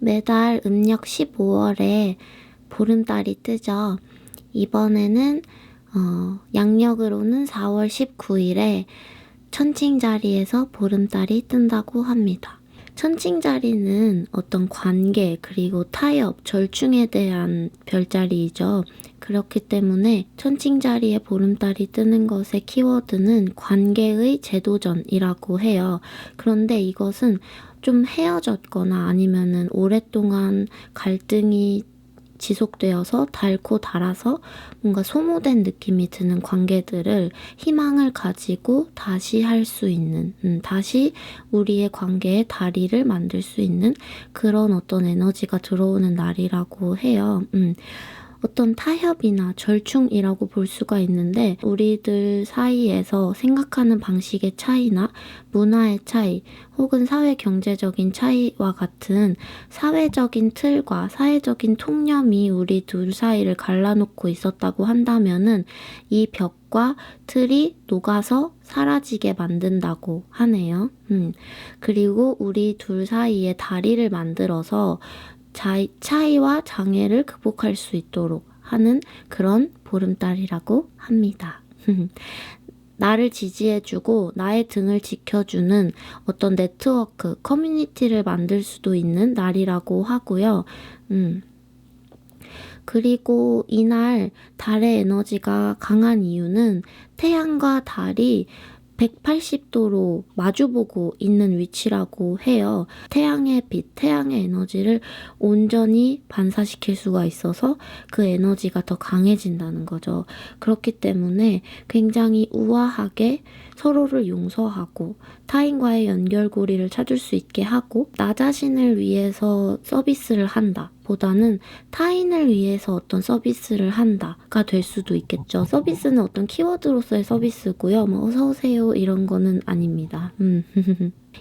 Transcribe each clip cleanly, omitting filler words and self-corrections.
매달 음력 15월에 보름달이 뜨죠. 이번에는 양력으로는 4월 19일에 천칭자리에서 보름달이 뜬다고 합니다. 천칭자리는 어떤 관계 그리고 타협, 절충에 대한 별자리이죠. 그렇기 때문에 천칭자리에 보름달이 뜨는 것의 키워드는 관계의 재도전이라고 해요. 그런데 이것은 좀 헤어졌거나 아니면은 오랫동안 갈등이 지속되어서 닳고 닳아서 뭔가 소모된 느낌이 드는 관계들을 희망을 가지고 다시 할 수 있는, 다시 우리의 관계의 다리를 만들 수 있는 그런 어떤 에너지가 들어오는 날이라고 해요. 어떤 타협이나 절충이라고 볼 수가 있는데 우리들 사이에서 생각하는 방식의 차이나 문화의 차이 혹은 사회 경제적인 차이와 같은 사회적인 틀과 사회적인 통념이 우리 둘 사이를 갈라놓고 있었다고 한다면은 이 벽과 틀이 녹아서 사라지게 만든다고 하네요. 그리고 우리 둘 사이에 다리를 만들어서 차이와 장애를 극복할 수 있도록 하는 그런 보름달이라고 합니다. 나를 지지해주고 나의 등을 지켜주는 어떤 네트워크, 커뮤니티를 만들 수도 있는 날이라고 하고요. 그리고 이날 달의 에너지가 강한 이유는 태양과 달이 180도로 마주보고 있는 위치라고 해요. 태양의 빛, 태양의 에너지를 온전히 반사시킬 수가 있어서 그 에너지가 더 강해진다는 거죠. 그렇기 때문에 굉장히 우아하게 서로를 용서하고 타인과의 연결고리를 찾을 수 있게 하고 나 자신을 위해서 서비스를 한다 보다는 타인을 위해서 어떤 서비스를 한다가 될 수도 있겠죠. 서비스는 어떤 키워드로서의 서비스고요. 뭐 어서오세요 이런 거는 아닙니다.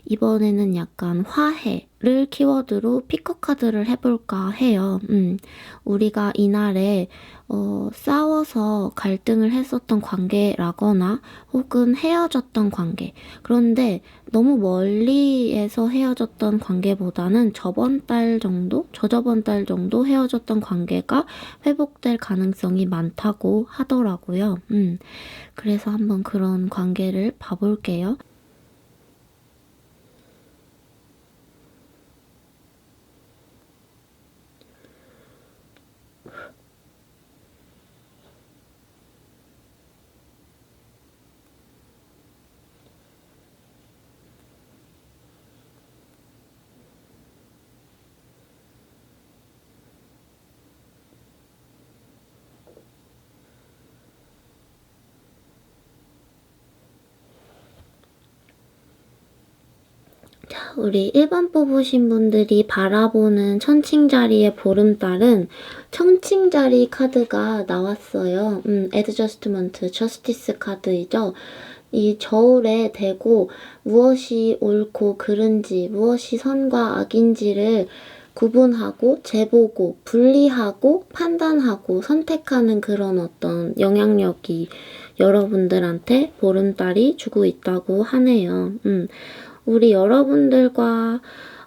이번에는 약간 화해를 키워드로 피커 카드를 해볼까 해요. 우리가 이날에 싸워서 갈등을 했었던 관계라거나 혹은 헤어졌던 관계. 그런데 너무 멀리에서 헤어졌던 관계보다는 저번 달 정도, 저저번 달 정도 헤어졌던 관계가 회복될 가능성이 많다고 하더라고요. 그래서 한번 그런 관계를 봐볼게요. 우리 1번 뽑으신 분들이 바라보는 천칭자리의 보름달은 천칭자리 카드가 나왔어요. 애드저스트먼트, 저스티스 카드이죠. 이 저울에 대고 무엇이 옳고 그른지, 무엇이 선과 악인지를 구분하고 재보고 분리하고 판단하고 선택하는 그런 어떤 영향력이 여러분들한테 보름달이 주고 있다고 하네요. 우리 여러분들과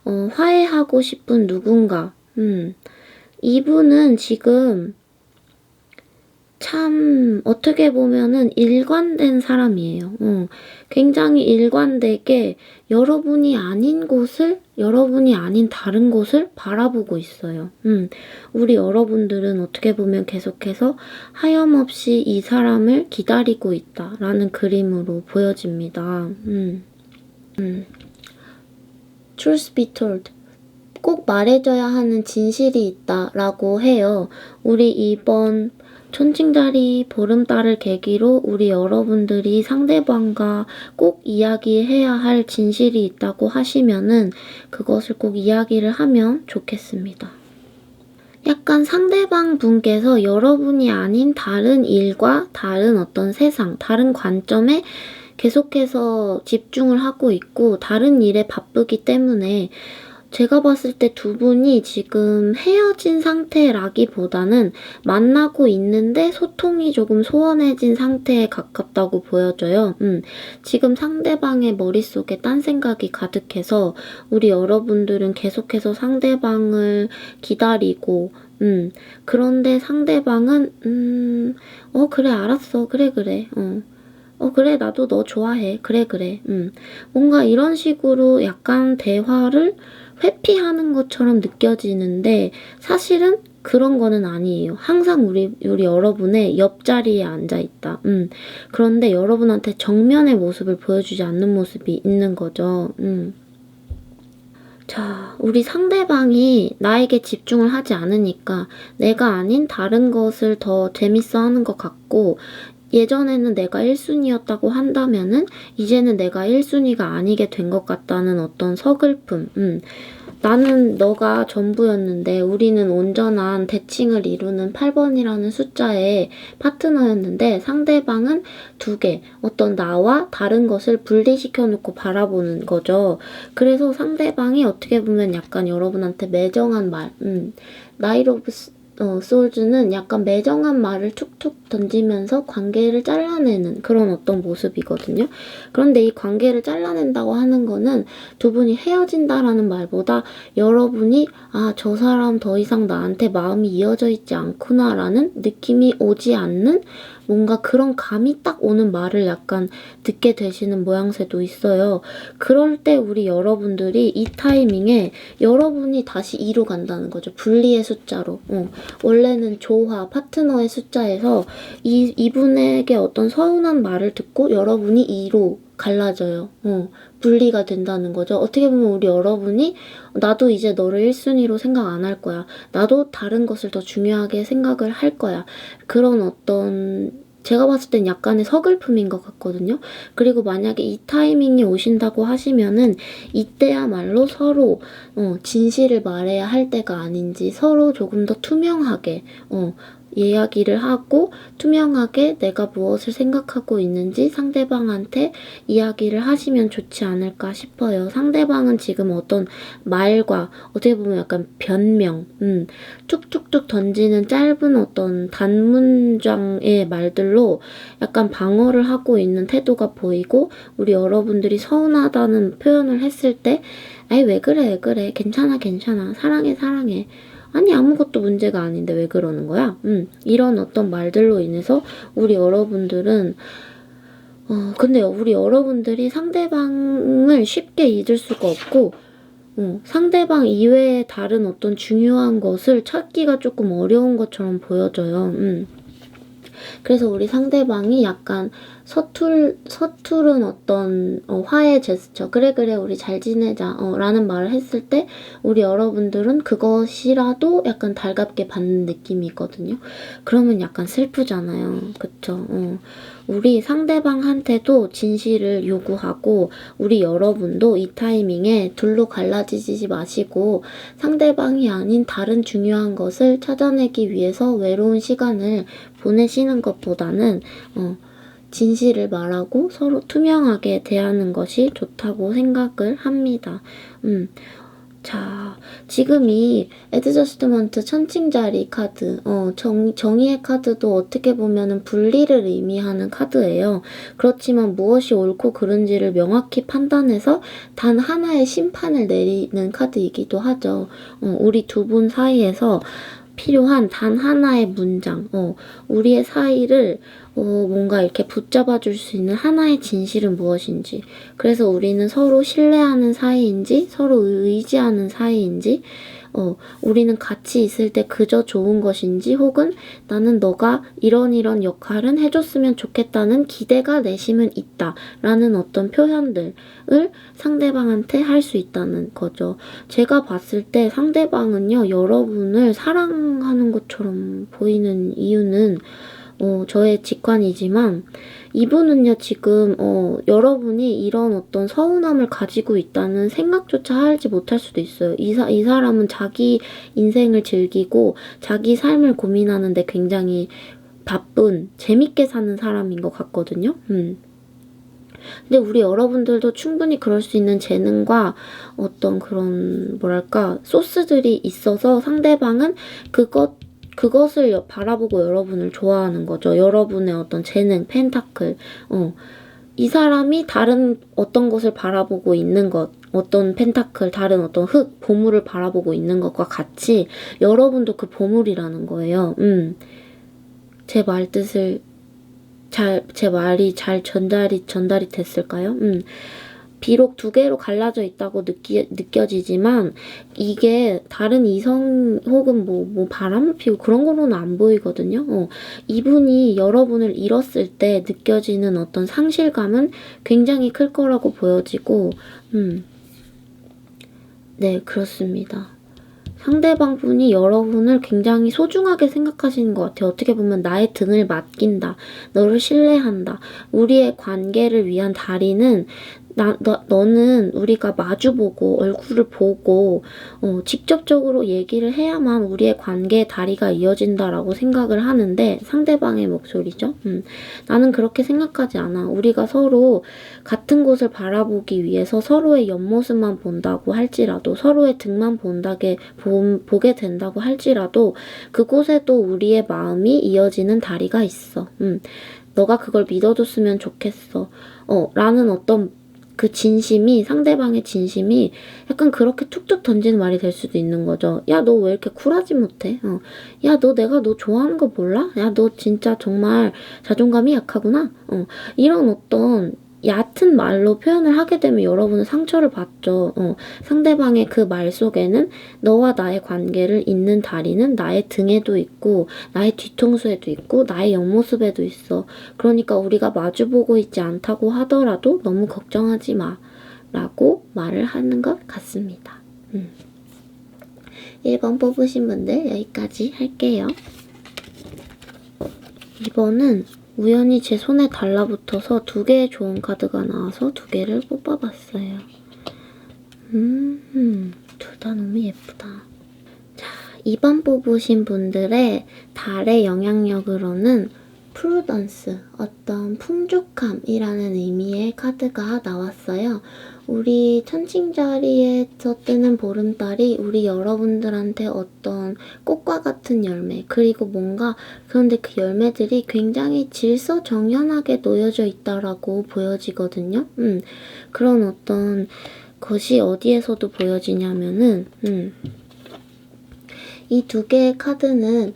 화해하고 싶은 누군가. 이분은 지금 참 어떻게 보면은 일관된 사람이에요. 굉장히 일관되게 여러분이 아닌 곳을, 여러분이 아닌 다른 곳을 바라보고 있어요. 우리 여러분들은 어떻게 보면 계속해서 하염없이 이 사람을 기다리고 있다라는 그림으로 보여집니다. Truth be told. 꼭 말해줘야 하는 진실이 있다라고 해요. 우리 이번 천칭자리 보름달을 계기로 우리 여러분들이 상대방과 꼭 이야기해야 할 진실이 있다고 하시면은 그것을 꼭 이야기를 하면 좋겠습니다. 약간 상대방 분께서 여러분이 아닌 다른 일과 다른 어떤 세상, 다른 관점에 계속해서 집중을 하고 있고 다른 일에 바쁘기 때문에 제가 봤을 때 두 분이 지금 헤어진 상태라기보다는 만나고 있는데 소통이 조금 소원해진 상태에 가깝다고 보여져요. 지금 상대방의 머릿속에 딴 생각이 가득해서 우리 여러분들은 계속해서 상대방을 기다리고 그런데 상대방은 그래 알았어 그래 그래 나도 너 좋아해 그래 뭔가 이런 식으로 약간 대화를 회피하는 것처럼 느껴지는데 사실은 그런 거는 아니에요. 항상 우리 여러분의 옆자리에 앉아있다. 그런데 여러분한테 정면의 모습을 보여주지 않는 모습이 있는 거죠. 자, 우리 상대방이 나에게 집중을 하지 않으니까 내가 아닌 다른 것을 더 재밌어 하는 것 같고 예전에는 내가 1순위였다고 한다면은 이제는 내가 1순위가 아니게 된 것 같다는 어떤 서글픔. 나는 너가 전부였는데 우리는 온전한 대칭을 이루는 8번이라는 숫자의 파트너였는데 상대방은 2개, 어떤 나와 다른 것을 분리시켜 놓고 바라보는 거죠. 그래서 상대방이 어떻게 보면 약간 여러분한테 매정한 말, 나이트 오브 소울즈는 약간 매정한 말을 툭툭 던지면서 관계를 잘라내는 그런 어떤 모습이거든요. 그런데 이 관계를 잘라낸다고 하는 거는 두 분이 헤어진다라는 말보다 여러분이 저 사람 더 이상 나한테 마음이 이어져 있지 않구나라는 느낌이 오지 않는 뭔가 그런 감이 딱 오는 말을 약간 듣게 되시는 모양새도 있어요. 그럴 때 우리 여러분들이 이 타이밍에 여러분이 다시 2로 간다는 거죠. 분리의 숫자로. 원래는 조화, 파트너의 숫자에서 이분에게 어떤 서운한 말을 듣고 여러분이 2로 갈라져요. 분리가 된다는 거죠. 어떻게 보면 우리 여러분이 나도 이제 너를 1순위로 생각 안 할 거야. 나도 다른 것을 더 중요하게 생각을 할 거야. 그런 어떤 제가 봤을 땐 약간의 서글픔인 것 같거든요. 그리고 만약에 이 타이밍이 오신다고 하시면은 이때야말로 서로 진실을 말해야 할 때가 아닌지 서로 조금 더 투명하게 이야기를 하고 투명하게 내가 무엇을 생각하고 있는지 상대방한테 이야기를 하시면 좋지 않을까 싶어요. 상대방은 지금 어떤 말과 어떻게 보면 약간 변명, 툭툭툭 던지는 짧은 어떤 단문장의 말들로 약간 방어를 하고 있는 태도가 보이고 우리 여러분들이 서운하다는 표현을 했을 때 아이 왜 그래 괜찮아 사랑해 아니 아무것도 문제가 아닌데 왜 그러는 거야? 이런 어떤 말들로 인해서 우리 여러분들은 근데 우리 여러분들이 상대방을 쉽게 잊을 수가 없고 상대방 이외에 다른 어떤 중요한 것을 찾기가 조금 어려운 것처럼 보여져요. 그래서 우리 상대방이 약간 서투른 어떤 화해 제스처 그래 우리 잘 지내자 라는 말을 했을 때 우리 여러분들은 그것이라도 약간 달갑게 받는 느낌이거든요. 그러면 약간 슬프잖아요. 그쵸? 우리 상대방한테도 진실을 요구하고 우리 여러분도 이 타이밍에 둘로 갈라지지 마시고 상대방이 아닌 다른 중요한 것을 찾아내기 위해서 외로운 시간을 보내시는 것보다는 진실을 말하고 서로 투명하게 대하는 것이 좋다고 생각을 합니다. 자, 지금 이 애드저스트먼트 천칭자리 카드, 정의의 카드도 어떻게 보면은 분리를 의미하는 카드예요. 그렇지만 무엇이 옳고 그른지를 명확히 판단해서 단 하나의 심판을 내리는 카드이기도 하죠. 우리 두 분 사이에서 필요한 단 하나의 문장, 우리의 사이를 뭔가 이렇게 붙잡아줄 수 있는 하나의 진실은 무엇인지, 그래서 우리는 서로 신뢰하는 사이인지 서로 의지하는 사이인지, 우리는 같이 있을 때 그저 좋은 것인지, 혹은 나는 너가 이런 역할은 해줬으면 좋겠다는 기대가 내심은 있다 라는 어떤 표현들을 상대방한테 할 수 있다는 거죠. 제가 봤을 때 상대방은요, 여러분을 사랑하는 것처럼 보이는 이유는 저의 직관이지만 이분은요 지금 여러분이 이런 어떤 서운함을 가지고 있다는 생각조차 하지 못할 수도 있어요. 이 사람은 자기 인생을 즐기고 자기 삶을 고민하는데 굉장히 바쁜 재밌게 사는 사람인 것 같거든요. 근데 우리 여러분들도 충분히 그럴 수 있는 재능과 어떤 그런 뭐랄까 소스들이 있어서 상대방은 그것을 바라보고 여러분을 좋아하는 거죠. 여러분의 어떤 재능, 펜타클. 이 사람이 다른 어떤 것을 바라보고 있는 것, 어떤 펜타클, 다른 어떤 흙, 보물을 바라보고 있는 것과 같이 여러분도 그 보물이라는 거예요. 제 말이 잘 전달이 됐을까요? 비록 두 개로 갈라져 있다고 느껴지지만 이게 다른 이성 혹은 뭐 바람을 피우고 그런 거로는 안 보이거든요. 이분이 여러분을 잃었을 때 느껴지는 어떤 상실감은 굉장히 클 거라고 보여지고 네, 그렇습니다. 상대방 분이 여러분을 굉장히 소중하게 생각하시는 것 같아요. 어떻게 보면 나의 등을 맡긴다. 너를 신뢰한다. 우리의 관계를 위한 다리는 너는 우리가 마주보고 얼굴을 보고 직접적으로 얘기를 해야만 우리의 관계의 다리가 이어진다라고 생각을 하는데 상대방의 목소리죠. 나는 그렇게 생각하지 않아. 우리가 서로 같은 곳을 바라보기 위해서 서로의 옆모습만 본다고 할지라도 서로의 등만 보게 된다고 할지라도 그곳에도 우리의 마음이 이어지는 다리가 있어. 너가 그걸 믿어줬으면 좋겠어. 라는 어떤 그 진심이 상대방의 진심이 약간 그렇게 툭툭 던지는 말이 될 수도 있는 거죠. 야, 너 왜 이렇게 쿨하지 못해? 야, 내가 너 좋아하는 거 몰라? 야, 너 진짜 정말 자존감이 약하구나? 이런 어떤 얕은 말로 표현을 하게 되면 여러분은 상처를 받죠. 상대방의 그 말 속에는 너와 나의 관계를 잇는 다리는 나의 등에도 있고 나의 뒤통수에도 있고 나의 옆모습에도 있어. 그러니까 우리가 마주보고 있지 않다고 하더라도 너무 걱정하지 마 라고 말을 하는 것 같습니다. 1번 뽑으신 분들 여기까지 할게요. 2번은 우연히 제 손에 달라붙어서 2개의 좋은 카드가 나와서 2개를 뽑아봤어요. 둘 다 너무 예쁘다. 자, 2번 뽑으신 분들의 달의 영향력으로는 프루던스, 어떤 풍족함이라는 의미의 카드가 나왔어요. 우리 천칭자리에서 뜨는 보름달이 우리 여러분들한테 어떤 꽃과 같은 열매, 그리고 뭔가 그런데 그 열매들이 굉장히 질서정연하게 놓여져 있다라고 보여지거든요. 그런 어떤 것이 어디에서도 보여지냐면은 이 2개의 카드는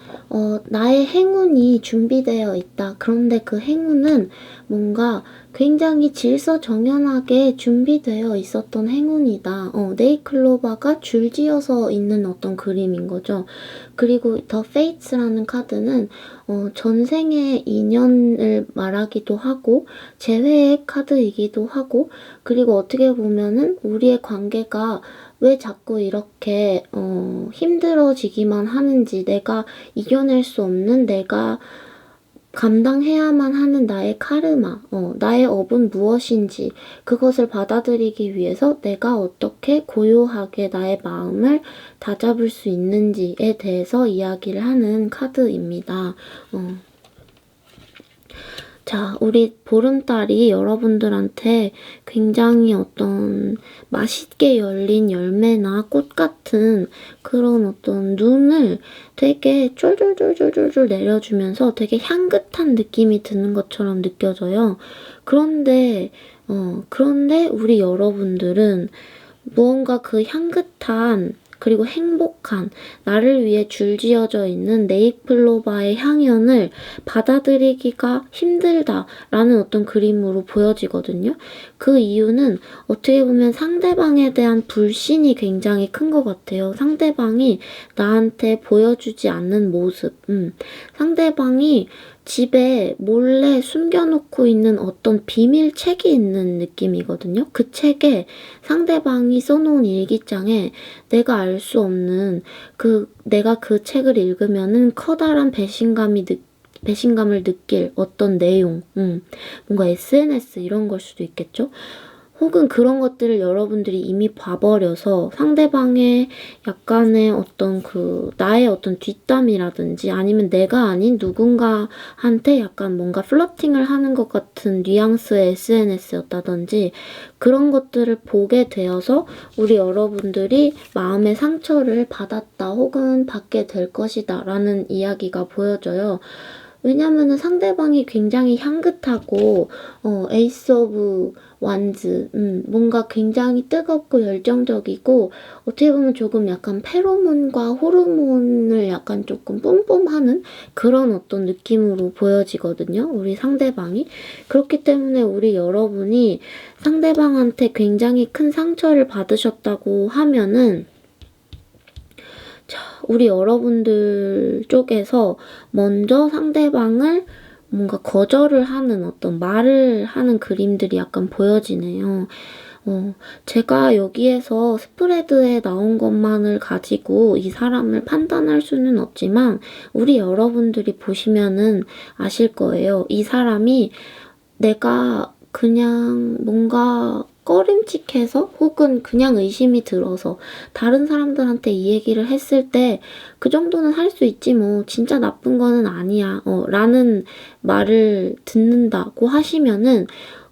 나의 행운이 준비되어 있다. 그런데 그 행운은 뭔가 굉장히 질서정연하게 준비되어 있었던 행운이다. 네이클로바가 줄지어서 있는 어떤 그림인 거죠. 그리고 더 페이츠라는 카드는 전생의 인연을 말하기도 하고 재회의 카드이기도 하고 그리고 어떻게 보면은 우리의 관계가 왜 자꾸 이렇게 힘들어지기만 하는지 내가 이겨낼 수 없는 내가 감당해야만 하는 나의 카르마, 나의 업은 무엇인지 그것을 받아들이기 위해서 내가 어떻게 고요하게 나의 마음을 다잡을 수 있는지에 대해서 이야기를 하는 카드입니다. 자, 우리 보름달이 여러분들한테 굉장히 어떤 맛있게 열린 열매나 꽃 같은 그런 어떤 눈을 되게 쫄쫄쫄쫄쫄 내려주면서 되게 향긋한 느낌이 드는 것처럼 느껴져요. 그런데 우리 여러분들은 무언가 그 향긋한 그리고 행복한 나를 위해 줄지어져 있는 네잎클로바의 향연을 받아들이기가 힘들다라는 어떤 그림으로 보여지거든요. 그 이유는 어떻게 보면 상대방에 대한 불신이 굉장히 큰 것 같아요. 상대방이 나한테 보여주지 않는 모습, 상대방이 집에 몰래 숨겨놓고 있는 어떤 비밀책이 있는 느낌이거든요. 그 책에 상대방이 써놓은 일기장에 내가 알 수 없는 내가 그 책을 읽으면은 커다란 배신감을 느낄 어떤 내용, 뭔가 SNS 이런 걸 수도 있겠죠. 혹은 그런 것들을 여러분들이 이미 봐버려서 상대방의 약간의 어떤 나의 어떤 뒷담이라든지 아니면 내가 아닌 누군가한테 약간 뭔가 플러팅을 하는 것 같은 뉘앙스의 SNS였다든지 그런 것들을 보게 되어서 우리 여러분들이 마음의 상처를 받았다 혹은 받게 될 것이다 라는 이야기가 보여져요. 왜냐면은 상대방이 굉장히 향긋하고 에이스 오브 완즈 뭔가 굉장히 뜨겁고 열정적이고 어떻게 보면 조금 약간 페로몬과 호르몬을 약간 조금 뿜뿜하는 그런 어떤 느낌으로 보여지거든요. 우리 상대방이. 그렇기 때문에 우리 여러분이 상대방한테 굉장히 큰 상처를 받으셨다고 하면은 우리 여러분들 쪽에서 먼저 상대방을 뭔가 거절을 하는 어떤 말을 하는 그림들이 약간 보여지네요. 제가 여기에서 스프레드에 나온 것만을 가지고 이 사람을 판단할 수는 없지만 우리 여러분들이 보시면은 아실 거예요. 이 사람이 내가 그냥 뭔가 꺼림칙해서 혹은 그냥 의심이 들어서 다른 사람들한테 이 얘기를 했을 때 그 정도는 할 수 있지 뭐 진짜 나쁜 거는 아니야 라는 말을 듣는다고 하시면은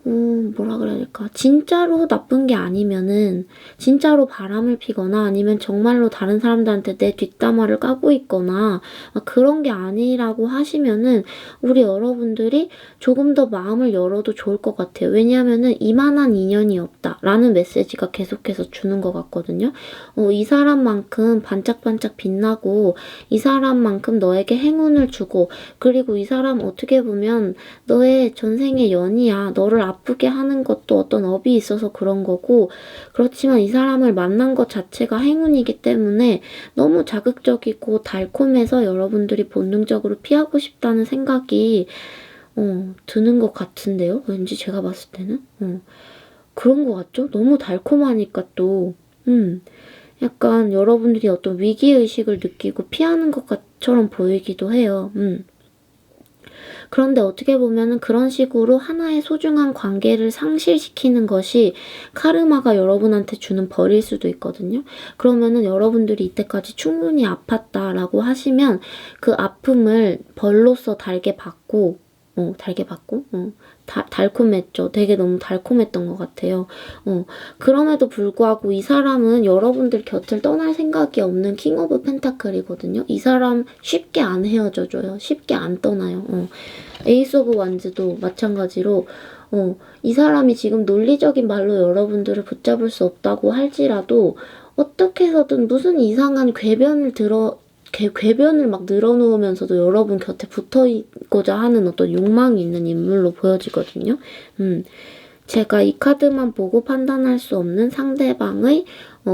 뭐라 그래야 될까? 진짜로 나쁜 게 아니면은 진짜로 바람을 피거나 아니면 정말로 다른 사람들한테 내 뒷담화를 까고 있거나 그런 게 아니라고 하시면은 우리 여러분들이 조금 더 마음을 열어도 좋을 것 같아요. 왜냐하면은 이만한 인연이 없다라는 메시지가 계속해서 주는 것 같거든요. 이 사람만큼 반짝반짝 빛나고 이 사람만큼 너에게 행운을 주고 그리고 이 사람 어떻게 보면 너의 전생의 연이야. 너를 아프게 하는 것도 어떤 업이 있어서 그런 거고 그렇지만 이 사람을 만난 것 자체가 행운이기 때문에 너무 자극적이고 달콤해서 여러분들이 본능적으로 피하고 싶다는 생각이 드는 것 같은데요. 왠지 제가 봤을 때는 그런 것 같죠? 너무 달콤하니까 또 약간 여러분들이 어떤 위기의식을 느끼고 피하는 것처럼 보이기도 해요. 그런데 어떻게 보면은 그런 식으로 하나의 소중한 관계를 상실시키는 것이 카르마가 여러분한테 주는 벌일 수도 있거든요. 그러면은 여러분들이 이때까지 충분히 아팠다라고 하시면 그 아픔을 벌로서 달게 받고 달콤했죠. 되게 너무 달콤했던 것 같아요. 그럼에도 불구하고 이 사람은 여러분들 곁을 떠날 생각이 없는 킹 오브 펜타클이거든요. 이 사람 쉽게 안 헤어져줘요. 쉽게 안 떠나요. 에이스 오브 완즈도 마찬가지로 이 사람이 지금 논리적인 말로 여러분들을 붙잡을 수 없다고 할지라도 어떻게 해서든 무슨 이상한 궤변을 막 늘어놓으면서도 여러분 곁에 붙어있고자 하는 어떤 욕망이 있는 인물로 보여지거든요. 제가 이 카드만 보고 판단할 수 없는 상대방의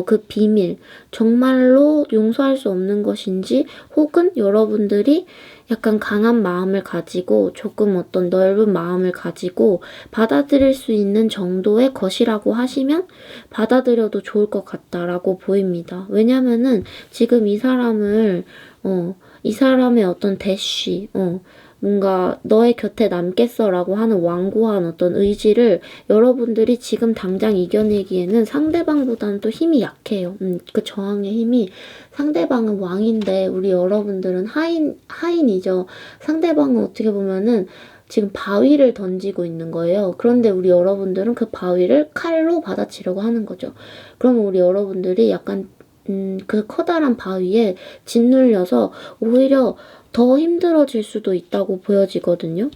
그 비밀, 정말로 용서할 수 없는 것인지 혹은 여러분들이 약간 강한 마음을 가지고 조금 어떤 넓은 마음을 가지고 받아들일 수 있는 정도의 것이라고 하시면 받아들여도 좋을 것 같다라고 보입니다. 왜냐면은 지금 이 사람을 이 사람의 어떤 대쉬, 뭔가 너의 곁에 남겠어라고 하는 완고한 어떤 의지를 여러분들이 지금 당장 이겨내기에는 상대방보다는 또 힘이 약해요. 그 저항의 힘이 상대방은 왕인데 우리 여러분들은 하인이죠. 상대방은 어떻게 보면은 지금 바위를 던지고 있는 거예요. 그런데 우리 여러분들은 그 바위를 칼로 받아치려고 하는 거죠. 그러면 우리 여러분들이 약간 그 커다란 바위에 짓눌려서 오히려 더 힘들어질 수도 있다고 보여지거든요.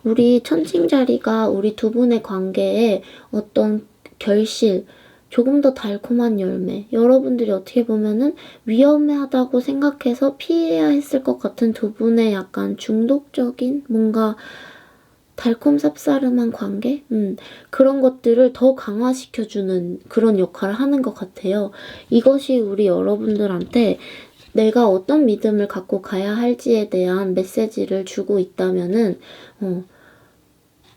우리 천칭자리가 우리 두 분의 관계에 어떤 결실, 조금 더 달콤한 열매, 여러분들이 어떻게 보면은 위험하다고 생각해서 피해야 했을 것 같은 두 분의 약간 중독적인 뭔가 달콤 쌉싸름한 관계? 그런 것들을 더 강화시켜주는 그런 역할을 하는 것 같아요. 이것이 우리 여러분들한테 내가 어떤 믿음을 갖고 가야 할지에 대한 메시지를 주고 있다면은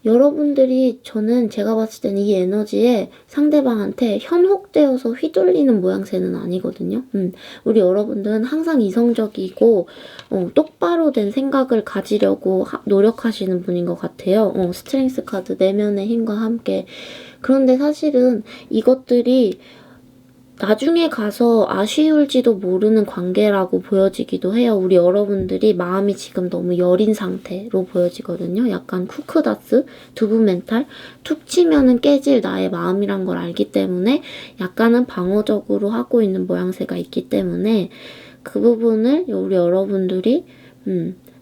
여러분들이 저는 제가 봤을 때는 이 에너지에 상대방한테 현혹되어서 휘둘리는 모양새는 아니거든요. 우리 여러분들은 항상 이성적이고 똑바로 된 생각을 가지려고 노력하시는 분인 것 같아요. 스트렝스 카드 내면의 힘과 함께. 그런데 사실은 이것들이 나중에 가서 아쉬울지도 모르는 관계라고 보여지기도 해요. 우리 여러분들이 마음이 지금 너무 여린 상태로 보여지거든요. 약간 쿠크다스, 두부 멘탈, 툭 치면은 깨질 나의 마음이란 걸 알기 때문에 약간은 방어적으로 하고 있는 모양새가 있기 때문에 그 부분을 우리 여러분들이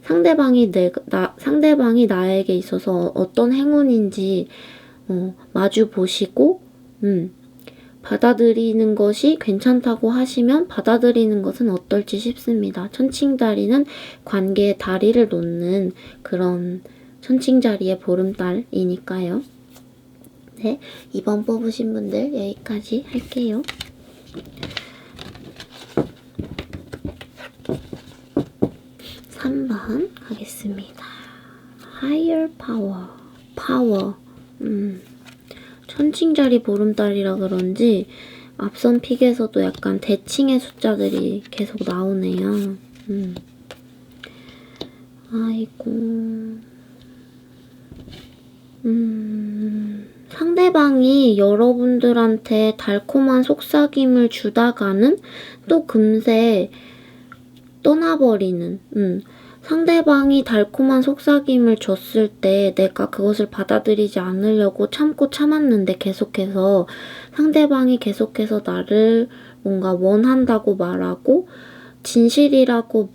상대방이 나에게 있어서 어떤 행운인지 마주 보시고 받아들이는 것이 괜찮다고 하시면 받아들이는 것은 어떨지 싶습니다. 천칭자리는 관계에 다리를 놓는 그런 천칭자리의 보름달이니까요. 네, 2번 뽑으신 분들 여기까지 할게요. 3번 가겠습니다. Higher Power. 파워. 천칭자리 보름달이라 그런지 앞선 픽에서도 약간 대칭의 숫자들이 계속 나오네요. 아이고. 상대방이 여러분들한테 달콤한 속삭임을 주다가는 또 금세 떠나버리는, 상대방이 달콤한 속삭임을 줬을 때 내가 그것을 받아들이지 않으려고 참고 참았는데 계속해서 상대방이 계속해서 나를 뭔가 원한다고 말하고 진심이라고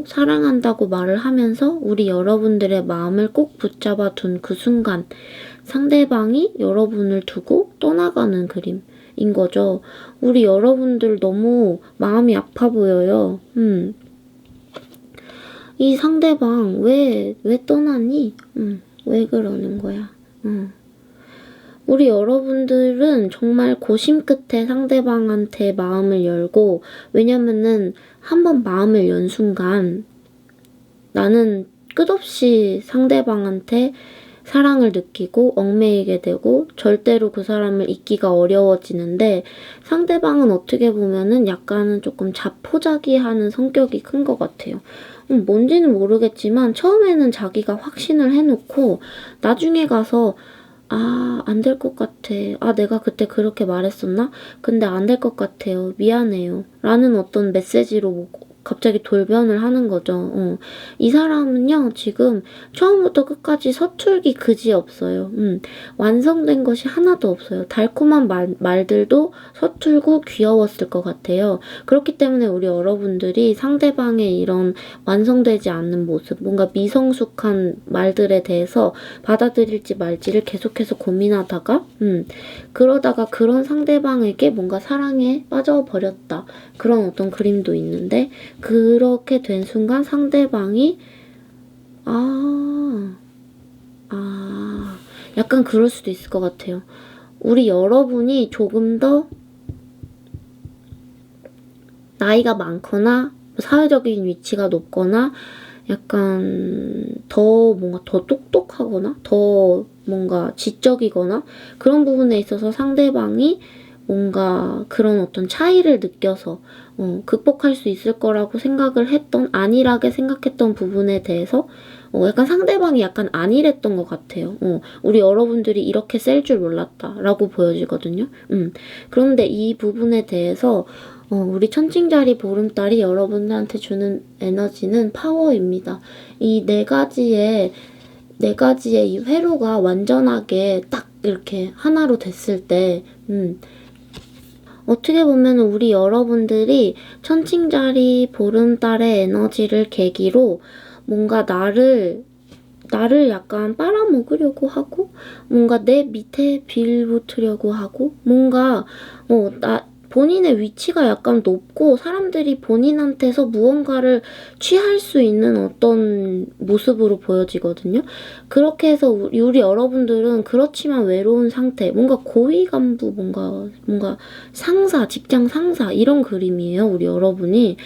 사랑한다고 말을 하면서 우리 여러분들의 마음을 꼭 붙잡아 둔 그 순간 상대방이 여러분을 두고 떠나가는 그림인 거죠. 우리 여러분들 너무 마음이 아파 보여요. 이 상대방 왜 떠나니? 왜 그러는 거야? 우리 여러분들은 정말 고심 끝에 상대방한테 마음을 열고, 왜냐면은 한번 마음을 연 순간 나는 끝없이 상대방한테 사랑을 느끼고 얽매이게 되고 절대로 그 사람을 잊기가 어려워지는데, 상대방은 어떻게 보면은 약간은 조금 자포자기하는 성격이 큰 것 같아요. 뭔지는 모르겠지만 처음에는 자기가 확신을 해놓고 나중에 가서 안 될 것 같아. 내가 그때 그렇게 말했었나? 근데 안 될 것 같아요. 미안해요. 라는 어떤 메시지로 갑자기 돌변을 하는 거죠. 이 사람은요, 지금 처음부터 끝까지 서툴기 그지 없어요. 완성된 것이 하나도 없어요. 달콤한 말들도 서툴고 귀여웠을 것 같아요. 그렇기 때문에 우리 여러분들이 상대방의 이런 완성되지 않는 모습, 뭔가 미성숙한 말들에 대해서 받아들일지 말지를 계속해서 고민하다가, 그러다가 그런 상대방에게 뭔가 사랑에 빠져버렸다. 그런 어떤 그림도 있는데, 그렇게 된 순간 상대방이 약간 그럴 수도 있을 것 같아요. 우리 여러분이 조금 더 나이가 많거나 사회적인 위치가 높거나 약간 뭔가 더 똑똑하거나 더 뭔가 지적이거나 그런 부분에 있어서 상대방이 뭔가 그런 어떤 차이를 느껴서 극복할 수 있을 거라고 생각을 했던, 안일하게 생각했던 부분에 대해서 약간 상대방이 약간 안일했던 것 같아요. 우리 여러분들이 이렇게 셀 줄 몰랐다라고 보여지거든요. 그런데 이 부분에 대해서 우리 천칭자리 보름달이 여러분들한테 주는 에너지는 파워입니다. 이 네 가지의 이 회로가 완전하게 딱 이렇게 하나로 됐을 때 어떻게 보면 우리 여러분들이 천칭자리 보름달의 에너지를 계기로 뭔가 나를 약간 빨아먹으려고 하고, 뭔가 내 밑에 빌붙으려고 하고, 뭔가 본인의 위치가 약간 높고 사람들이 본인한테서 무언가를 취할 수 있는 어떤 모습으로 보여지거든요. 그렇게 해서 우리 여러분들은 그렇지만 외로운 상태, 뭔가 고위 간부, 뭔가 상사, 직장 상사 이런 그림이에요. 우리 여러분이.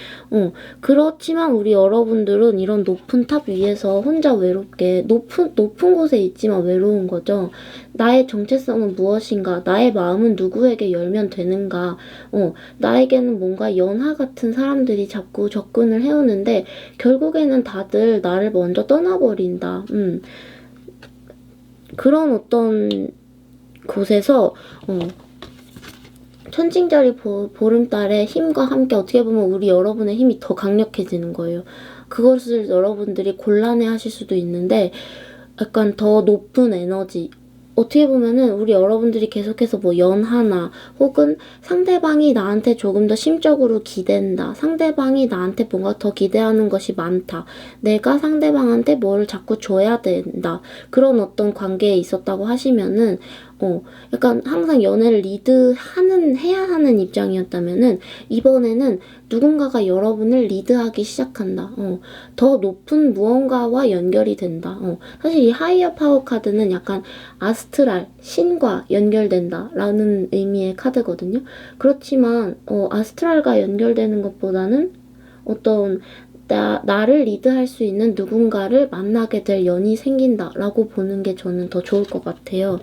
그렇지만 우리 여러분들은 이런 높은 탑 위에서 혼자 외롭게 높은 곳에 있지만 외로운 거죠. 나의 정체성은 무엇인가? 나의 마음은 누구에게 열면 되는가? 나에게는 뭔가 연하 같은 사람들이 자꾸 접근을 해오는데 결국에는 다들 나를 먼저 떠나버린다. 그런 어떤 곳에서 천칭자리 보름달의 힘과 함께 어떻게 보면 우리 여러분의 힘이 더 강력해지는 거예요. 그것을 여러분들이 곤란해 하실 수도 있는데 약간 더 높은 에너지, 어떻게 보면은 우리 여러분들이 계속해서 뭐 연하나 혹은 상대방이 나한테 조금 더 심적으로 기댄다. 상대방이 나한테 뭔가 더 기대하는 것이 많다. 내가 상대방한테 뭘 자꾸 줘야 된다. 그런 어떤 관계에 있었다고 하시면은 약간 항상 연애를 해야 하는 입장이었다면은 이번에는 누군가가 여러분을 리드하기 시작한다. 더 높은 무언가와 연결이 된다. 사실 이 하이어 파워 카드는 약간 아스트랄, 신과 연결된다 라는 의미의 카드거든요. 그렇지만 아스트랄과 연결되는 것보다는 어떤 나를 리드할 수 있는 누군가를 만나게 될 연이 생긴다라고 보는 게 저는 더 좋을 것 같아요.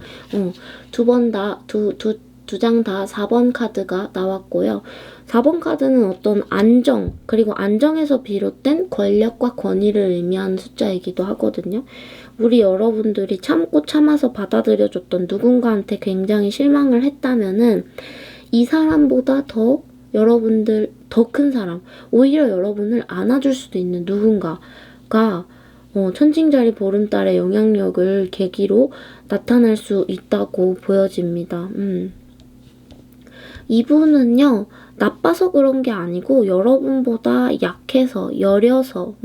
두 장 다 4번 카드가 나왔고요. 4번 카드는 어떤 안정, 그리고 안정에서 비롯된 권력과 권위를 의미하는 숫자이기도 하거든요. 우리 여러분들이 참고 참아서 받아들여줬던 누군가한테 굉장히 실망을 했다면은 이 사람보다 더 큰 사람, 오히려 여러분을 안아줄 수도 있는 누군가가 천칭자리 보름달의 영향력을 계기로 나타날 수 있다고 보여집니다. 이분은요, 나빠서 그런 게 아니고 여러분보다 약해서, 여려서,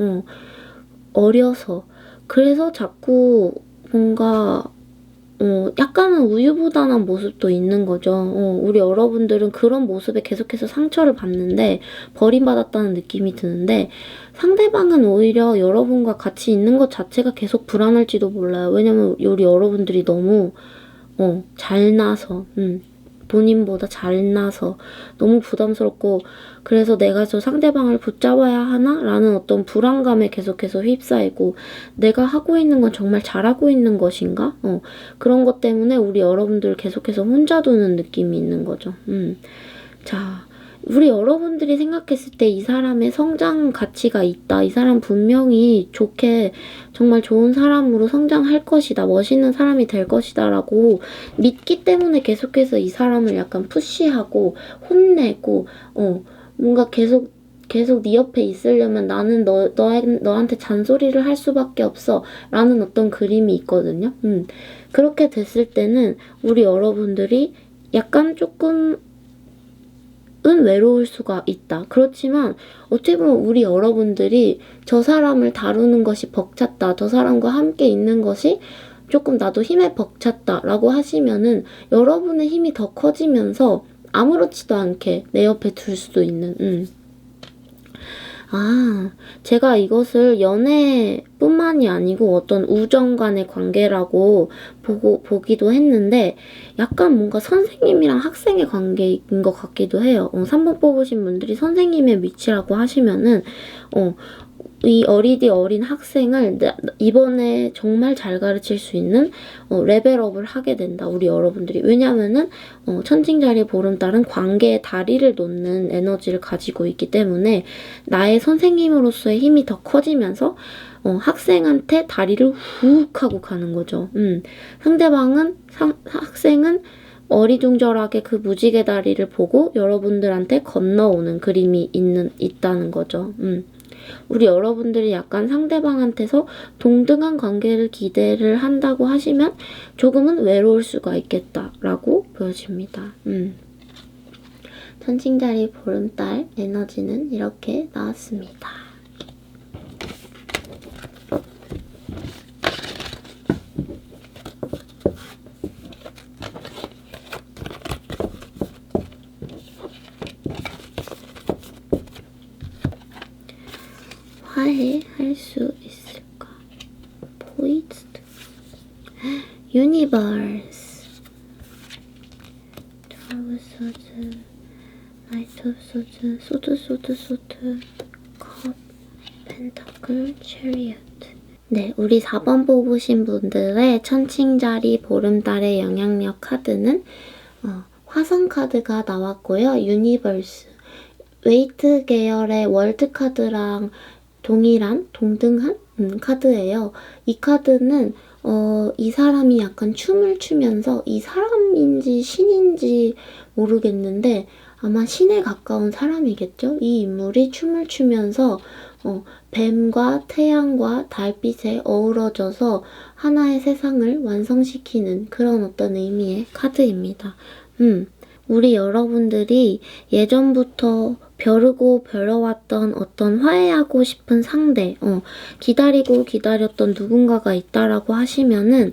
어려서, 그래서 자꾸 뭔가 약간은 우유부단한 모습도 있는 거죠. 우리 여러분들은 그런 모습에 계속해서 상처를 받는데 버림받았다는 느낌이 드는데 상대방은 오히려 여러분과 같이 있는 것 자체가 계속 불안할지도 몰라요. 왜냐면 우리 여러분들이 너무 잘나서 본인보다 잘나서 너무 부담스럽고 그래서 내가 저 상대방을 붙잡아야 하나? 라는 어떤 불안감에 계속해서 휩싸이고 내가 하고 있는 건 정말 잘하고 있는 것인가? 그런 것 때문에 우리 여러분들을 계속해서 혼자 두는 느낌이 있는 거죠. 자, 우리 여러분들이 생각했을 때 이 사람의 성장 가치가 있다. 이 사람 분명히 좋게 정말 좋은 사람으로 성장할 것이다. 멋있는 사람이 될 것이다. 라고 믿기 때문에 계속해서 이 사람을 약간 푸시하고 혼내고 뭔가 계속 네 옆에 있으려면 나는 너한테 잔소리를 할 수밖에 없어. 라는 어떤 그림이 있거든요. 그렇게 됐을 때는 우리 여러분들이 약간 조금 외로울 수가 있다. 그렇지만 어떻게 보면 우리 여러분들이 저 사람을 다루는 것이 벅찼다. 저 사람과 함께 있는 것이 조금 나도 힘에 벅찼다. 라고 하시면은 여러분의 힘이 더 커지면서 아무렇지도 않게 내 옆에 둘 수도 있는 제가 이것을 연애뿐만이 아니고 어떤 우정 간의 관계라고 보기도 했는데 약간 뭔가 선생님이랑 학생의 관계인 것 같기도 해요. 3번 뽑으신 분들이 선생님의 위치라고 하시면은 이 어린 학생을 이번에 정말 잘 가르칠 수 있는 레벨업을 하게 된다. 우리 여러분들이. 왜냐면은 천칭자리 보름달은 관계에 다리를 놓는 에너지를 가지고 있기 때문에 나의 선생님으로서의 힘이 더 커지면서 학생한테 다리를 훅 하고 가는 거죠. 학생은 어리둥절하게 그 무지개 다리를 보고 여러분들한테 건너오는 그림이 있다는 거죠. 우리 여러분들이 약간 상대방한테서 동등한 관계를 기대를 한다고 하시면 조금은 외로울 수가 있겠다라고 보여집니다. 천칭자리 보름달 에너지는 이렇게 나왔습니다. 화해할 수 있을까? Poised. Universe. Twelve of Swords. Knight of Swords. Sword. Cup. Pentacle. Chariot. 네, 우리 4번 뽑으신 분들의 천칭자리 보름달의 영향력 카드는 화성 카드가 나왔고요. 유니버스. 웨이트 계열의 월드 카드랑 동등한 카드예요. 이 카드는 이 사람이 약간 춤을 추면서 이 사람인지 신인지 모르겠는데 아마 신에 가까운 사람이겠죠? 이 인물이 춤을 추면서 뱀과 태양과 달빛에 어우러져서 하나의 세상을 완성시키는 그런 어떤 의미의 카드입니다. 우리 여러분들이 예전부터 벼르고 벼려왔던 어떤 화해하고 싶은 상대, 기다리고 기다렸던 누군가가 있다라고 하시면은,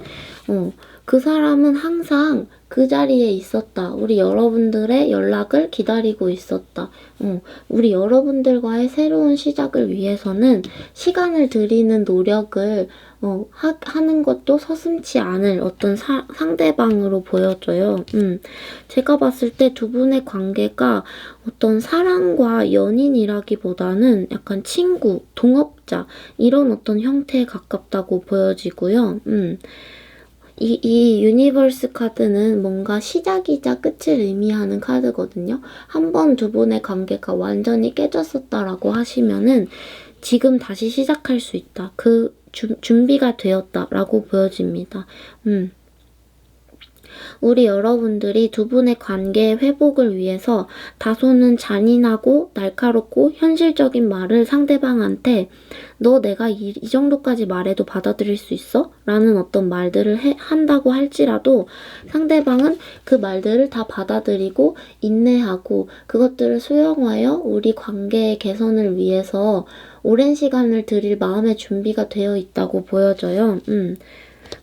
그 사람은 항상 그 자리에 있었다. 우리 여러분들의 연락을 기다리고 있었다. 우리 여러분들과의 새로운 시작을 위해서는 시간을 들이는 노력을 하는 것도 서슴지 않을 어떤 상대방으로 보여져요. 제가 봤을 때 두 분의 관계가 어떤 사랑과 연인이라기보다는 약간 친구, 동업자 이런 어떤 형태에 가깝다고 보여지고요. 이 유니버스 카드는 뭔가 시작이자 끝을 의미하는 카드거든요. 한 번 두 분의 관계가 완전히 깨졌었다라고 하시면은 지금 다시 시작할 수 있다. 준비가 되었다라고 보여집니다. 우리 여러분들이 두 분의 관계의 회복을 위해서 다소는 잔인하고 날카롭고 현실적인 말을 상대방한테 너 내가 이 정도까지 말해도 받아들일 수 있어? 라는 어떤 말들을 한다고 할지라도 상대방은 그 말들을 다 받아들이고 인내하고 그것들을 수용하여 우리 관계의 개선을 위해서 오랜 시간을 들일 마음의 준비가 되어 있다고 보여져요.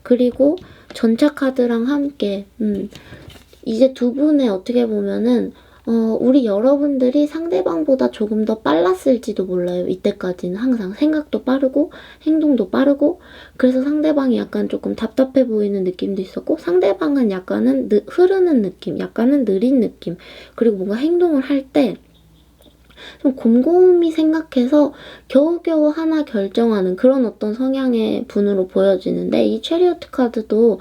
그리고 전차 카드랑 함께 이제 두 분의 어떻게 보면은 우리 여러분들이 상대방보다 조금 더 빨랐을지도 몰라요. 이때까지는 항상 생각도 빠르고 행동도 빠르고 그래서 상대방이 약간 조금 답답해 보이는 느낌도 있었고 상대방은 약간은 흐르는 느낌, 약간은 느린 느낌 그리고 뭔가 행동을 할 때 좀 곰곰이 생각해서 겨우겨우 하나 결정하는 그런 어떤 성향의 분으로 보여지는데 이 체리오트 카드도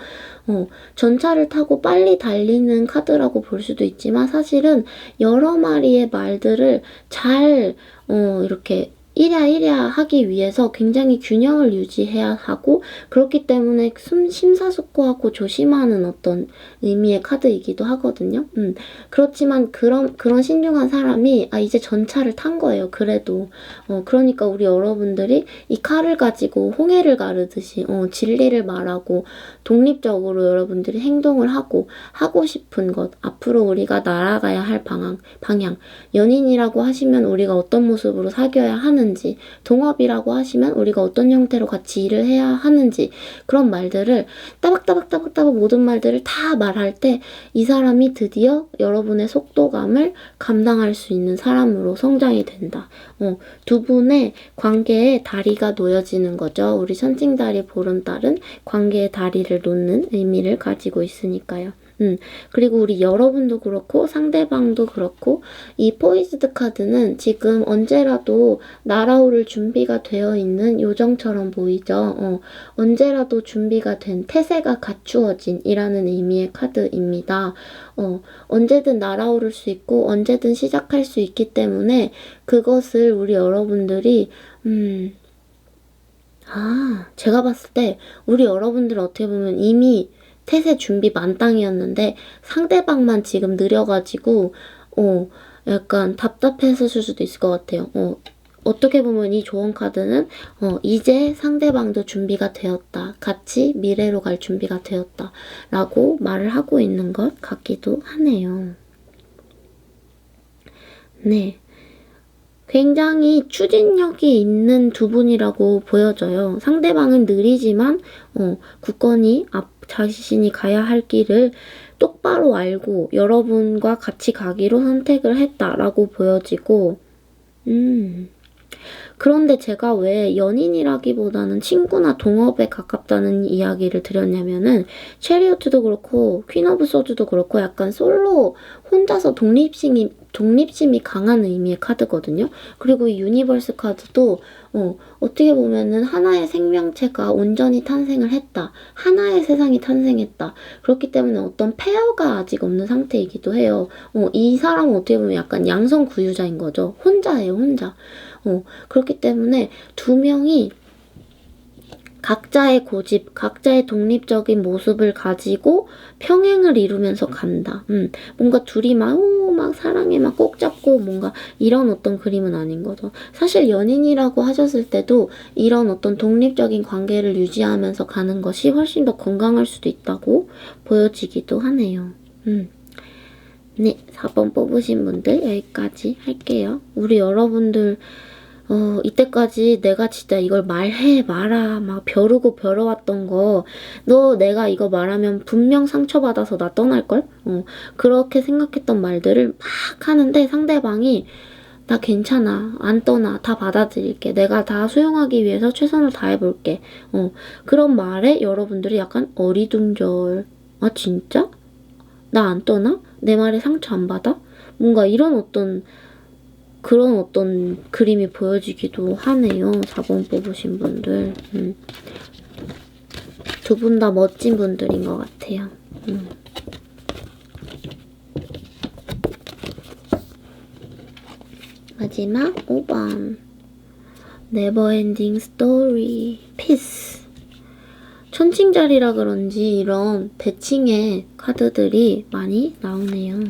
전차를 타고 빨리 달리는 카드라고 볼 수도 있지만 사실은 여러 마리의 말들을 잘 이렇게 이랴이랴 하기 위해서 굉장히 균형을 유지해야 하고 그렇기 때문에 심사숙고하고 조심하는 어떤 의미의 카드이기도 하거든요. 그렇지만 그런 신중한 사람이 이제 전차를 탄 거예요. 그래도 그러니까 우리 여러분들이 이 칼을 가지고 홍해를 가르듯이 진리를 말하고 독립적으로 여러분들이 행동을 하고 싶은 것 앞으로 우리가 날아가야 할 방향 연인이라고 하시면 우리가 어떤 모습으로 사귀어야 하는지 동업이라고 하시면 우리가 어떤 형태로 같이 일을 해야 하는지 그런 말들을 따박따박 모든 말들을 다 말할 때 이 사람이 드디어 여러분의 속도감을 감당할 수 있는 사람으로 성장이 된다. 두 분의 관계에 다리가 놓여지는 거죠. 우리 천칭다리 보름달은 관계의 다리를 놓는 의미를 가지고 있으니까요. 그리고 우리 여러분도 그렇고 상대방도 그렇고 이 포이즈드 카드는 지금 언제라도 날아오를 준비가 되어 있는 요정처럼 보이죠. 언제라도 준비가 된 태세가 갖추어진 이라는 의미의 카드입니다. 언제든 날아오를 수 있고 언제든 시작할 수 있기 때문에 그것을 우리 여러분들이 제가 봤을 때 우리 여러분들은 어떻게 보면 이미 태세 준비 만땅이었는데 상대방만 지금 느려가지고 약간 답답했을 수도 있을 것 같아요. 어떻게 보면 이 조언 카드는 이제 상대방도 준비가 되었다. 같이 미래로 갈 준비가 되었다. 라고 말을 하고 있는 것 같기도 하네요. 네. 굉장히 추진력이 있는 두 분이라고 보여져요. 상대방은 느리지만 굳건히 자신이 가야 할 길을 똑바로 알고 여러분과 같이 가기로 선택을 했다라고 보여지고 그런데 제가 왜 연인이라기보다는 친구나 동업에 가깝다는 이야기를 드렸냐면은 체리오트도 그렇고 퀸 오브 소드도 그렇고 약간 솔로 혼자서 독립심이 강한 의미의 카드거든요. 그리고 이 유니버스 카드도 어떻게 보면은 하나의 생명체가 온전히 탄생을 했다. 하나의 세상이 탄생했다. 그렇기 때문에 어떤 페어가 아직 없는 상태이기도 해요. 이 사람은 어떻게 보면 약간 양성 구유자인 거죠. 혼자예요, 혼자. 그렇기 때문에 두 명이 각자의 고집, 각자의 독립적인 모습을 가지고 평행을 이루면서 간다. 뭔가 둘이 막 사랑에 막 꼭 잡고 뭔가 이런 어떤 그림은 아닌 거죠. 사실 연인이라고 하셨을 때도 이런 어떤 독립적인 관계를 유지하면서 가는 것이 훨씬 더 건강할 수도 있다고 보여지기도 하네요. 네, 4번 뽑으신 분들 여기까지 할게요. 우리 여러분들 이때까지 내가 진짜 이걸 말해 마라 막 벼르고 벼러왔던 거 너 내가 이거 말하면 분명 상처받아서 나 떠날걸? 그렇게 생각했던 말들을 막 하는데 상대방이 나 괜찮아 안 떠나 다 받아들일게 내가 다 수용하기 위해서 최선을 다해볼게 그런 말에 여러분들이 약간 어리둥절 아 진짜? 나 안 떠나? 내 말에 상처 안 받아? 뭔가 이런 그런 어떤 그림이 보여지기도 하네요. 4번 뽑으신 분들. 두 분 다 멋진 분들인 것 같아요. 마지막 5번. 네버엔딩 스토리. 피스. 천칭자리라 그런지 이런 대칭의 카드들이 많이 나오네요.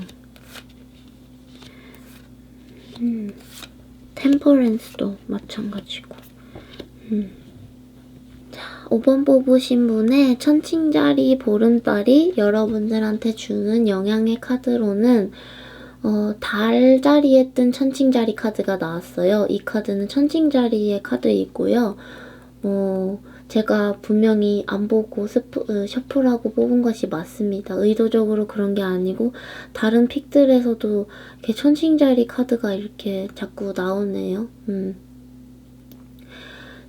템퍼런스도 마찬가지고. 자, 5번 뽑으신 분의 천칭자리 보름달이 여러분들한테 주는 영향의 카드로는 달 자리에 뜬 천칭자리 카드가 나왔어요. 이 카드는 천칭자리의 카드이고요. 제가 분명히 안 보고 셔플하고 뽑은 것이 맞습니다. 의도적으로 그런 게 아니고 다른 픽들에서도 이렇게 천칭자리 카드가 이렇게 자꾸 나오네요.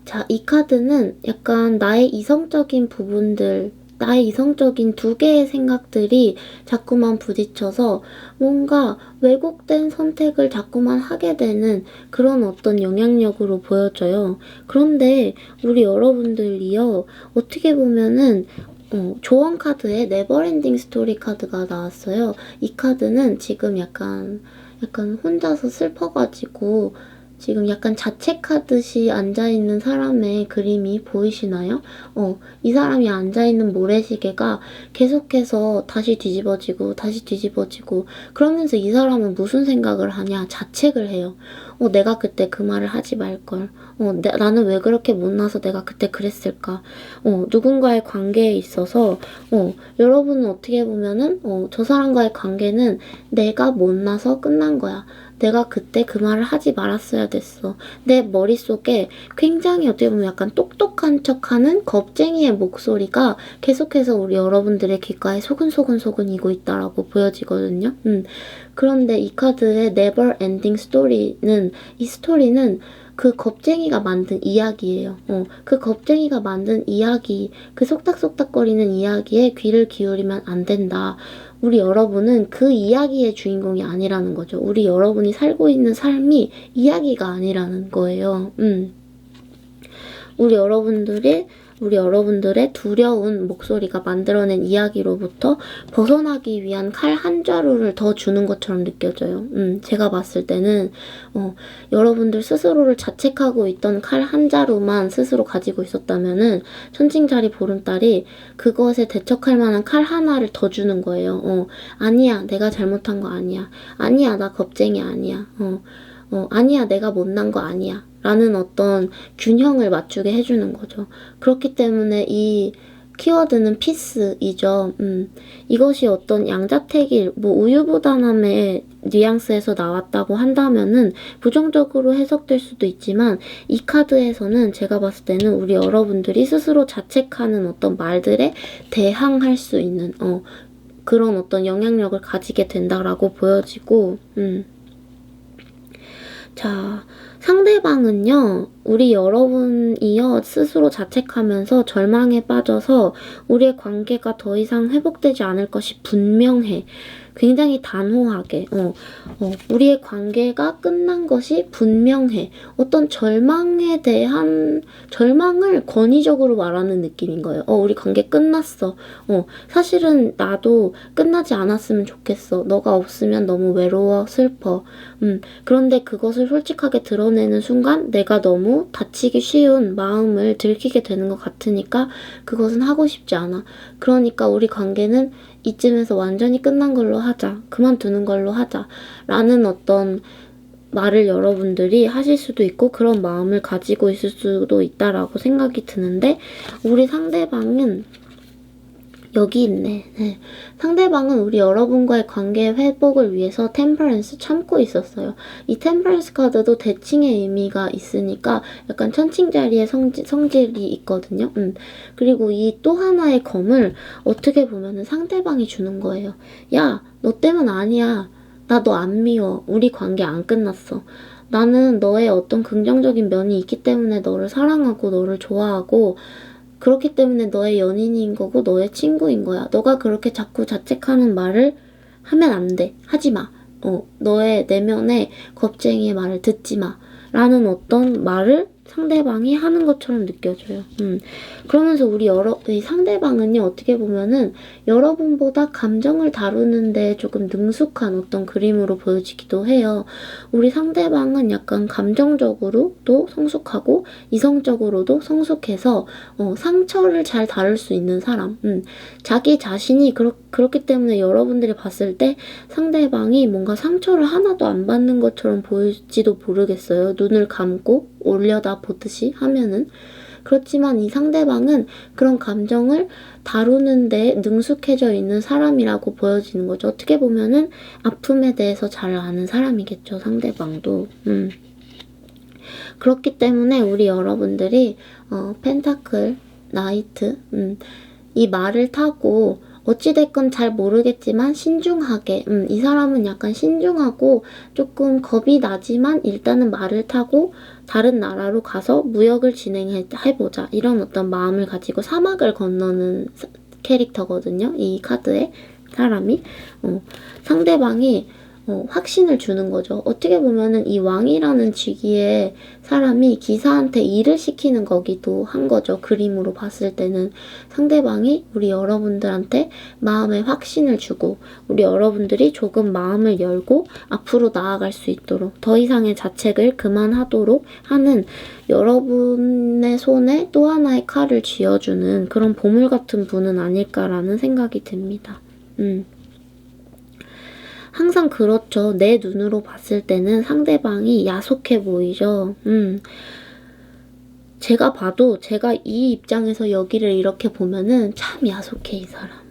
자, 이 카드는 약간 나의 이성적인 부분들, 나의 이성적인 두 개의 생각들이 자꾸만 부딪혀서 뭔가 왜곡된 선택을 자꾸만 하게 되는 그런 어떤 영향력으로 보여져요. 그런데 우리 여러분들이요, 어떻게 보면은 조언 카드에 네버엔딩 스토리 카드가 나왔어요. 이 카드는 지금 약간 혼자서 슬퍼가지고 지금 약간 자책하듯이 앉아있는 사람의 그림이 보이시나요? 이 사람이 앉아있는 모래시계가 계속해서 다시 뒤집어지고 다시 뒤집어지고 그러면서 이 사람은 무슨 생각을 하냐? 자책을 해요. 내가 그때 그 말을 하지 말걸. 나는 왜 그렇게 못나서 내가 그때 그랬을까? 누군가의 관계에 있어서 여러분은 어떻게 보면은 저 사람과의 관계는 내가 못나서 끝난 거야. 내가 그때 그 말을 하지 말았어야 됐어. 내 머릿속에 굉장히 어떻게 보면 약간 똑똑한 척하는 겁쟁이의 목소리가 계속해서 우리 여러분들의 귓가에 소근소근이고 있다라고 보여지거든요. 그런데 이 카드의 Never Ending Story는 이 스토리는 그 겁쟁이가 만든 이야기예요. 그 겁쟁이가 만든 이야기, 그 속닥속닥거리는 이야기에 귀를 기울이면 안 된다. 우리 여러분은 그 이야기의 주인공이 아니라는 거죠. 우리 여러분이 살고 있는 삶이 이야기가 아니라는 거예요. 우리 여러분들의 두려운 목소리가 만들어낸 이야기로부터 벗어나기 위한 칼 한 자루를 더 주는 것처럼 느껴져요. 제가 봤을 때는 여러분들 스스로를 자책하고 있던 칼 한 자루만 스스로 가지고 있었다면은 천칭자리 보름달이 그것에 대척할 만한 칼 하나를 더 주는 거예요. 아니야, 내가 잘못한 거 아니야. 아니야, 나 겁쟁이 아니야. 아니야, 내가 못난 거 아니야. 라는 어떤 균형을 맞추게 해주는 거죠. 그렇기 때문에 이 키워드는 피스이죠. 이것이 어떤 양자택일, 우유부단함의 뉘앙스에서 나왔다고 한다면은 부정적으로 해석될 수도 있지만 이 카드에서는 제가 봤을 때는 우리 여러분들이 스스로 자책하는 어떤 말들에 대항할 수 있는 그런 어떤 영향력을 가지게 된다라고 보여지고 자, 상대방은요, 우리 여러분이요, 스스로 자책하면서 절망에 빠져서 우리의 관계가 더 이상 회복되지 않을 것이 분명해. 굉장히 단호하게, 우리의 관계가 끝난 것이 분명해. 어떤 절망에 대한, 절망을 권위적으로 말하는 느낌인 거예요. 우리 관계 끝났어. 사실은 나도 끝나지 않았으면 좋겠어. 너가 없으면 너무 외로워, 슬퍼. 그런데 그것을 솔직하게 드러내는 순간 내가 너무 다치기 쉬운 마음을 들키게 되는 것 같으니까 그것은 하고 싶지 않아. 그러니까 우리 관계는 이쯤에서 완전히 끝난 걸로 하자. 그만두는 걸로 하자. 라는 어떤 말을 여러분들이 하실 수도 있고 그런 마음을 가지고 있을 수도 있다라고 생각이 드는데 우리 상대방은 여기 있네. 네. 상대방은 우리 여러분과의 관계 회복을 위해서 템퍼런스 참고 있었어요. 이 템퍼런스 카드도 대칭의 의미가 있으니까 약간 천칭자리의 성질이 있거든요. 그리고 이 또 하나의 검을 어떻게 보면은 상대방이 주는 거예요. 야, 너 때문 아니야. 나 너 안 미워. 우리 관계 안 끝났어. 나는 너의 어떤 긍정적인 면이 있기 때문에 너를 사랑하고 너를 좋아하고 그렇기 때문에 너의 연인인 거고 너의 친구인 거야. 너가 그렇게 자꾸 자책하는 말을 하면 안 돼. 하지 마. 너의 내면의 겁쟁이의 말을 듣지 마. 라는 어떤 말을 상대방이 하는 것처럼 느껴져요. 그러면서 이 상대방은요, 어떻게 보면은 여러분보다 감정을 다루는데 조금 능숙한 어떤 그림으로 보여지기도 해요. 우리 상대방은 약간 감정적으로도 성숙하고 이성적으로도 성숙해서 상처를 잘 다룰 수 있는 사람. 자기 자신이 그렇기 때문에 여러분들이 봤을 때 상대방이 뭔가 상처를 하나도 안 받는 것처럼 보일지도 모르겠어요. 눈을 감고 올려다 보듯이 하면은. 그렇지만 이 상대방은 그런 감정을 다루는데 능숙해져 있는 사람이라고 보여지는 거죠. 어떻게 보면은 아픔에 대해서 잘 아는 사람이겠죠, 상대방도. 그렇기 때문에 우리 여러분들이 펜타클, 나이트, 이 말을 타고 어찌됐건 잘 모르겠지만 신중하게 이 사람은 약간 신중하고 조금 겁이 나지만 일단은 말을 타고 다른 나라로 가서 무역을 진행해보자 이런 어떤 마음을 가지고 사막을 건너는 캐릭터거든요. 이 카드의 사람이 상대방이 확신을 주는 거죠. 어떻게 보면은 이 왕이라는 직위의 사람이 기사한테 일을 시키는 거기도 한 거죠. 그림으로 봤을 때는 상대방이 우리 여러분들한테 마음의 확신을 주고 우리 여러분들이 조금 마음을 열고 앞으로 나아갈 수 있도록 더 이상의 자책을 그만하도록 하는 여러분의 손에 또 하나의 칼을 쥐어주는 그런 보물 같은 분은 아닐까라는 생각이 듭니다. 항상 그렇죠. 내 눈으로 봤을 때는 상대방이 야속해 보이죠. 제가 봐도 제가 이 입장에서 여기를 이렇게 보면은 참 야속해, 이 사람.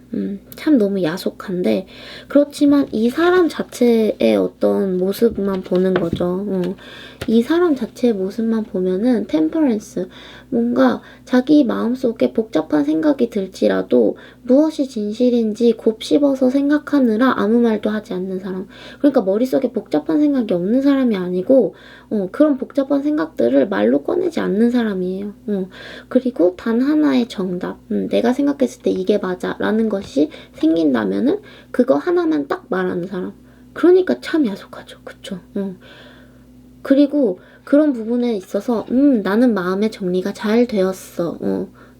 참 너무 야속한데 그렇지만 이 사람 자체의 어떤 모습만 보는 거죠. 이 사람 자체의 모습만 보면은 템퍼런스, 뭔가 자기 마음속에 복잡한 생각이 들지라도 무엇이 진실인지 곱씹어서 생각하느라 아무 말도 하지 않는 사람. 그러니까 머릿속에 복잡한 생각이 없는 사람이 아니고 그런 복잡한 생각들을 말로 꺼내지 않는 사람이에요. 그리고 단 하나의 정답, 내가 생각했을 때 이게 맞아 라는 것이 생긴다면은 그거 하나만 딱 말하는 사람. 그러니까 참 야속하죠. 그쵸? 그리고 그런 부분에 있어서 나는 마음의 정리가 잘 되었어.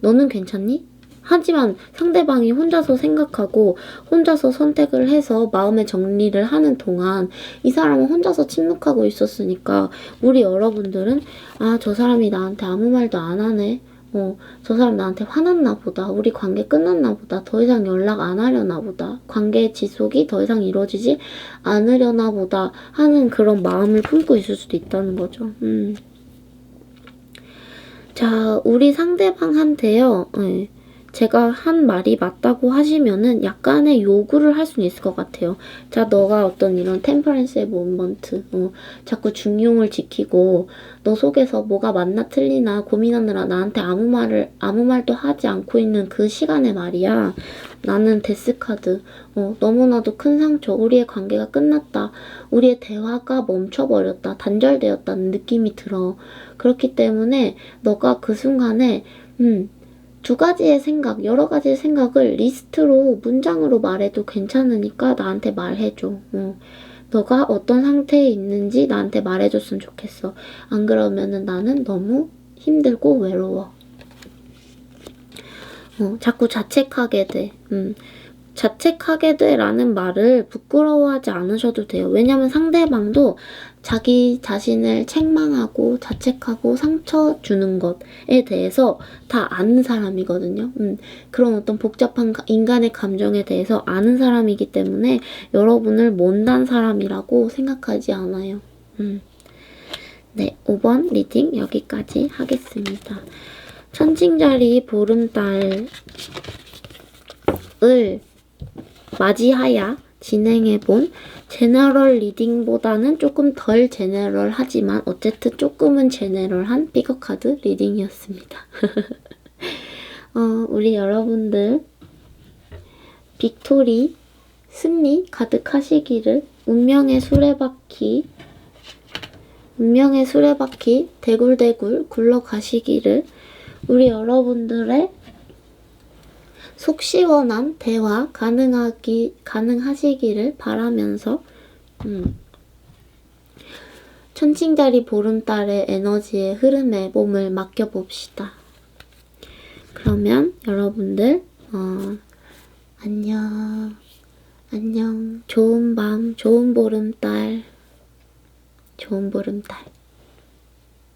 너는 괜찮니? 하지만 상대방이 혼자서 생각하고 혼자서 선택을 해서 마음의 정리를 하는 동안 이 사람은 혼자서 침묵하고 있었으니까 우리 여러분들은 아, 저 사람이 나한테 아무 말도 안 하네. 저 사람 나한테 화났나 보다. 우리 관계 끝났나 보다. 더 이상 연락 안 하려나 보다. 관계의 지속이 더 이상 이루어지지 않으려나 보다 하는 그런 마음을 품고 있을 수도 있다는 거죠. 자, 우리 상대방한테요. 제가 한 말이 맞다고 하시면은 약간의 요구를 할 수는 있을 것 같아요. 자, 너가 어떤 이런 템퍼런스의 모먼트, 자꾸 중용을 지키고 너 속에서 뭐가 맞나 틀리나 고민하느라 나한테 아무 말도 하지 않고 있는 그 시간에 말이야. 나는 데스카드. 너무나도 큰 상처. 우리의 관계가 끝났다. 우리의 대화가 멈춰버렸다. 단절되었다는 느낌이 들어. 그렇기 때문에 너가 그 순간에 두 가지의 생각, 여러 가지의 생각을 리스트로, 문장으로 말해도 괜찮으니까 나한테 말해줘. 너가 어떤 상태에 있는지 나한테 말해줬으면 좋겠어. 안 그러면은 나는 너무 힘들고 외로워. 자꾸 자책하게 돼. 자책하게 돼 라는 말을 부끄러워하지 않으셔도 돼요. 왜냐면 상대방도 자기 자신을 책망하고 자책하고 상처 주는 것에 대해서 다 아는 사람이거든요. 그런 어떤 복잡한 인간의 감정에 대해서 아는 사람이기 때문에 여러분을 못난 사람이라고 생각하지 않아요. 네, 5번 리딩 여기까지 하겠습니다. 천칭자리 보름달을 맞이하여 진행해본 제너럴 리딩보다는 조금 덜 제너럴하지만 어쨌든 조금은 제너럴한 픽업카드 리딩이었습니다. 우리 여러분들 빅토리, 승리 가득하시기를, 운명의 수레바퀴 대굴대굴 굴러가시기를, 우리 여러분들의 속 시원한 대화 가능하시기를 바라면서 천칭자리 보름달의 에너지의 흐름에 몸을 맡겨봅시다. 그러면 여러분들 안녕. 좋은 밤, 좋은 보름달.